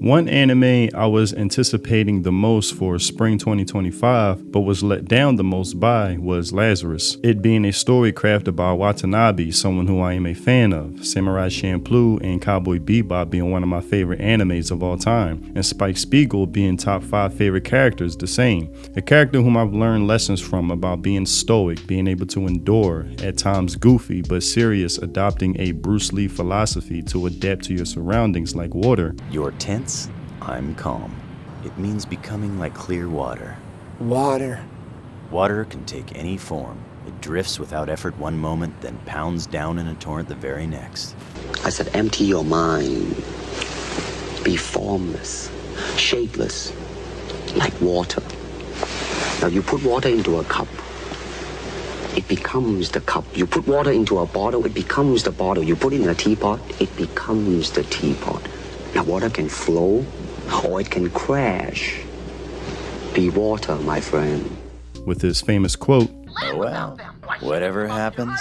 One anime I was anticipating the most for spring 2025, but was let down the most by, was Lazarus. It being a story crafted by Watanabe, someone who I am a fan of, Samurai Champloo and Cowboy Bebop being one of my favorite animes of all time, and Spike Spiegel being top 5 favorite characters the same. A character whom I've learned lessons from about being stoic, being able to endure, at times goofy but serious, adopting a Bruce Lee philosophy to adapt to your surroundings like water. You're tense, I'm calm. It means becoming like clear water. Water. Water can take any form. It drifts without effort one moment, then pounds down in a torrent the very next. I said empty your mind. Be formless, shapeless, like water. Now you put water into a cup, it becomes the cup. You put water into a bottle, it becomes the bottle. You put it in a teapot, it becomes the teapot. Now water can flow or it can crash. Be water, my friend. With his famous quote, "Oh well, whatever happens,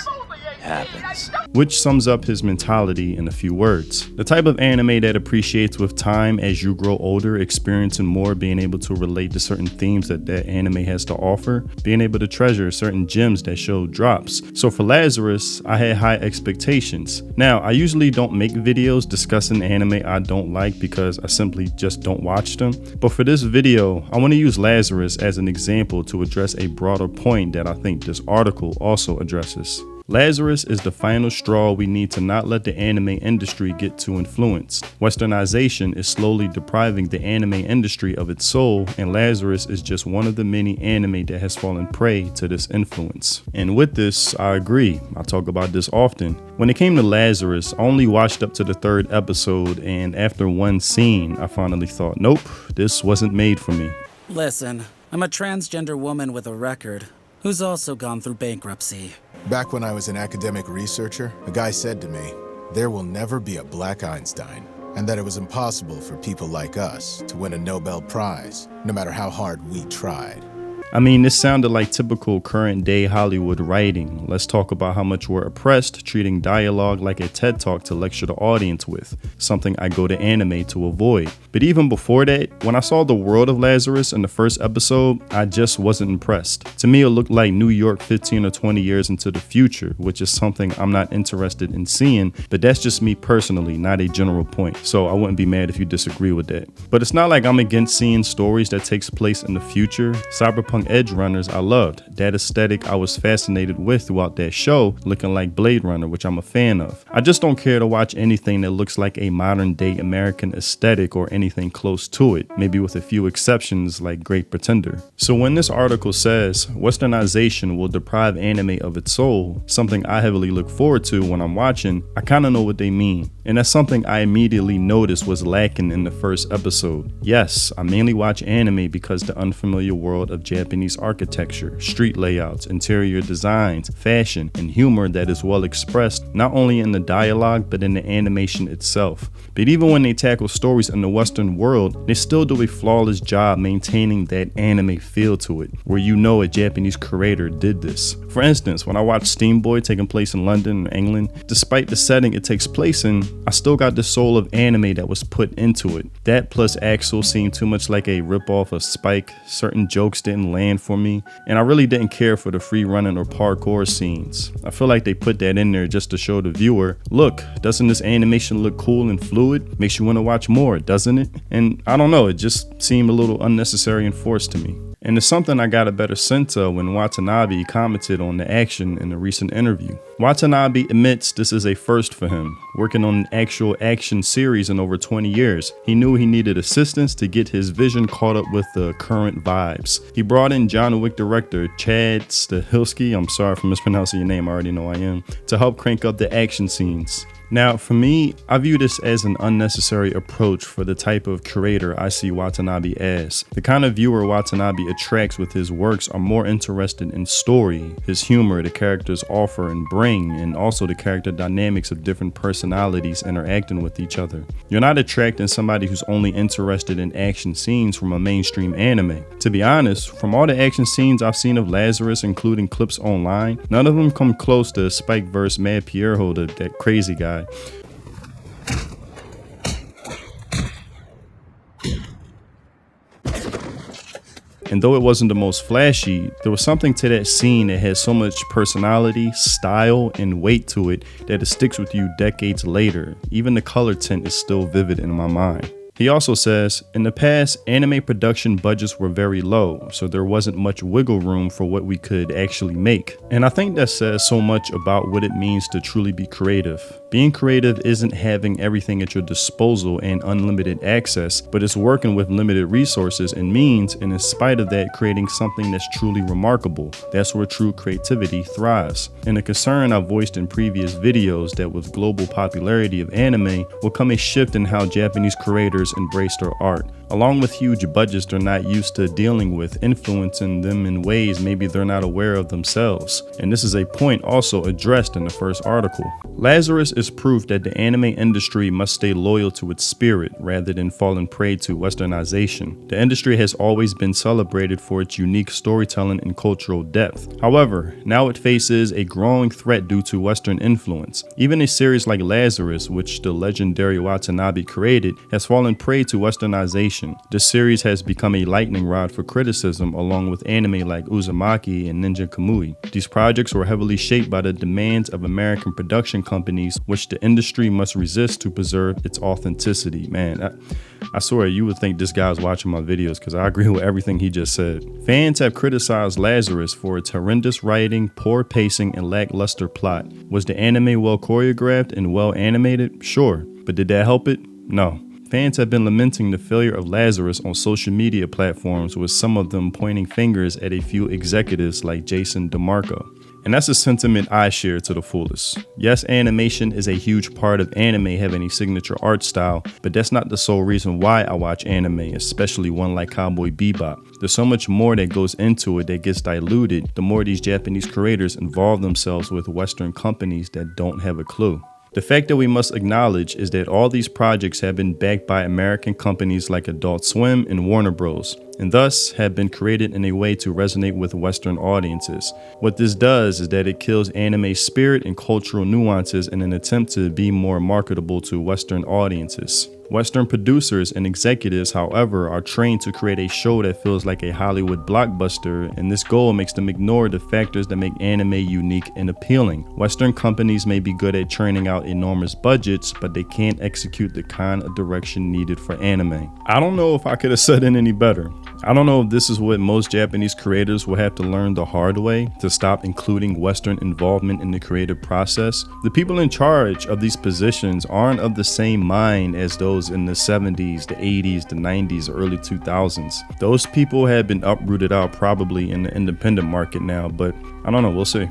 happens." Which sums up his mentality in a few words. The type of anime that appreciates with time as you grow older, experiencing more, being able to relate to certain themes that anime has to offer, being able to treasure certain gems that show drops. So for Lazarus, I had high expectations. Now, I usually don't make videos discussing anime I don't like because I simply just don't watch them. But for this video, I want to use Lazarus as an example to address a broader point that I think this article also addresses. Lazarus is the final straw we need to not let the anime industry get too influenced. Westernization is slowly depriving the anime industry of its soul, and Lazarus is just one of the many anime that has fallen prey to this influence. And with this, I agree. I talk about this often. When it came to Lazarus, I only watched up to the 3rd episode, and after one scene, I finally thought, nope, this wasn't made for me. Listen, I'm a transgender woman with a record who's also gone through bankruptcy. Back when I was an academic researcher, a guy said to me, there will never be a Black Einstein, and that it was impossible for people like us to win a Nobel Prize, no matter how hard we tried. I mean, this sounded like typical current day Hollywood writing. Let's talk about how much we're oppressed, treating dialogue like a TED Talk to lecture the audience with, something I go to anime to avoid. But even before that, when I saw the world of Lazarus in the 1st episode, I just wasn't impressed. To me, it looked like New York 15 or 20 years into the future, which is something I'm not interested in seeing, but that's just me personally, not a general point. So I wouldn't be mad if you disagree with that. But it's not like I'm against seeing stories that takes place in the future. Cyberpunk Edge Runners I loved. That aesthetic I was fascinated with throughout that show, looking like Blade Runner, which I'm a fan of. I just don't care to watch anything that looks like a modern day American aesthetic or anything close to it, maybe with a few exceptions like Great Pretender. So when this article says Westernization will deprive anime of its soul, something I heavily look forward to when I'm watching, I kind of know what they mean. And that's something I immediately noticed was lacking in the 1st episode. Yes, I mainly watch anime because the unfamiliar world of Japanese architecture, street layouts, interior designs, fashion, and humor that is well expressed not only in the dialogue but in the animation itself. But even when they tackle stories in the Western world, they still do a flawless job maintaining that anime feel to it, where you know a Japanese creator did this. For instance, when I watched Steamboy taking place in London or England, despite the setting it takes place in, I still got the soul of anime that was put into it. That plus Axel seemed too much like a ripoff of Spike. Certain jokes didn't land for me, and I really didn't care for the free running or parkour scenes. I feel like they put that in there just to show the viewer, look, doesn't this animation look cool and fluid? Makes you want to watch more, doesn't it? And I don't know, it just seemed a little unnecessary and forced to me. And it's something I got a better sense of when Watanabe commented on the action in a recent interview. Watanabe admits this is a first for him. Working on an actual action series in over 20 years, he knew he needed assistance to get his vision caught up with the current vibes. He brought in John Wick director Chad Stahelski, I'm sorry for mispronouncing your name, I already know I am, to help crank up the action scenes. Now, for me, I view this as an unnecessary approach for the type of creator I see Watanabe as. The kind of viewer Watanabe attracts with his works are more interested in story, his humor the characters offer and bring, and also the character dynamics of different personalities interacting with each other. You're not attracting somebody who's only interested in action scenes from a mainstream anime. To be honest, from all the action scenes I've seen of Lazarus, including clips online, none of them come close to Spike vs. Mad Pierrot, that crazy guy. And though it wasn't the most flashy, there was something to that scene that had so much personality, style, and weight to it that it sticks with you decades later. Even the color tint is still vivid in my mind. He also says, in the past, anime production budgets were very low, so there wasn't much wiggle room for what we could actually make. And I think that says so much about what it means to truly be creative. Being creative isn't having everything at your disposal and unlimited access, but it's working with limited resources and means, and in spite of that, creating something that's truly remarkable. That's where true creativity thrives. And the concern I voiced in previous videos that with global popularity of anime will come a shift in how Japanese creators embrace their art. Along with huge budgets they're not used to dealing with, influencing them in ways maybe they're not aware of themselves. And this is a point also addressed in the first article. Lazarus is proof that the anime industry must stay loyal to its spirit rather than falling prey to westernization. The industry has always been celebrated for its unique storytelling and cultural depth. However, now it faces a growing threat due to Western influence. Even a series like Lazarus, which the legendary Watanabe created, has fallen prey to westernization. This series has become a lightning rod for criticism along with anime like Uzumaki and Ninja Kamui. These projects were heavily shaped by the demands of American production companies, which the industry must resist to preserve its authenticity. Man, I swear you would think this guy was watching my videos because I agree with everything he just said. Fans have criticized Lazarus for its horrendous writing, poor pacing, and lackluster plot. Was the anime well choreographed and well animated? Sure. But did that help it? No. Fans have been lamenting the failure of Lazarus on social media platforms, with some of them pointing fingers at a few executives like Jason DeMarco. And that's a sentiment I share to the fullest. Yes, animation is a huge part of anime having a signature art style, but that's not the sole reason why I watch anime, especially one like Cowboy Bebop. There's so much more that goes into it that gets diluted the more these Japanese creators involve themselves with Western companies that don't have a clue. The fact that we must acknowledge is that all these projects have been backed by American companies like Adult Swim and Warner Bros., and thus have been created in a way to resonate with Western audiences. What this does is that it kills anime's spirit and cultural nuances in an attempt to be more marketable to Western audiences. Western producers and executives, however, are trained to create a show that feels like a Hollywood blockbuster, and this goal makes them ignore the factors that make anime unique and appealing. Western companies may be good at churning out enormous budgets, but they can't execute the kind of direction needed for anime. I don't know if I could have said it any better. I don't know if this is what most Japanese creators will have to learn the hard way to stop including Western involvement in the creative process. The people in charge of these positions aren't of the same mind as those in the 70s, the 80s, the 90s, early 2000s. Those people have been uprooted out probably in the independent market now, but I don't know, we'll see.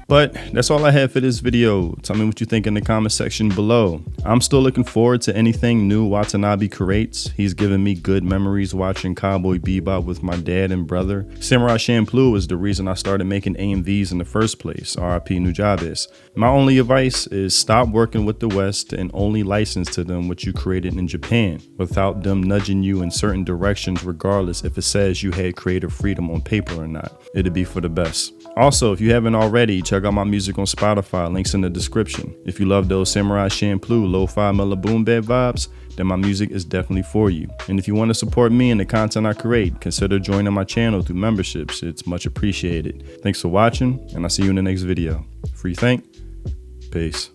But that's all I have for this video. Tell me what you think in the comment section below. I'm still looking forward to anything new Watanabe creates. He's given me good memories watching Cowboy Bebop with my dad and brother. Samurai Champloo is the reason I started making AMVs in the first place, RIP Nujabes. My only advice is stop working with the West and only license to them what you created in Japan, without them nudging you in certain directions regardless if it says you had creative freedom on paper or not. It'd be for the best. Also, if you haven't already, check out my music on Spotify, links in the description. If you love those Samurai Champloo lo-fi mellow boom bap vibes, then my music is definitely for you. And if you want to support me and the content I create, consider joining my channel through memberships. It's much appreciated. Thanks for watching, and I'll see you in the next video. Free think. Peace.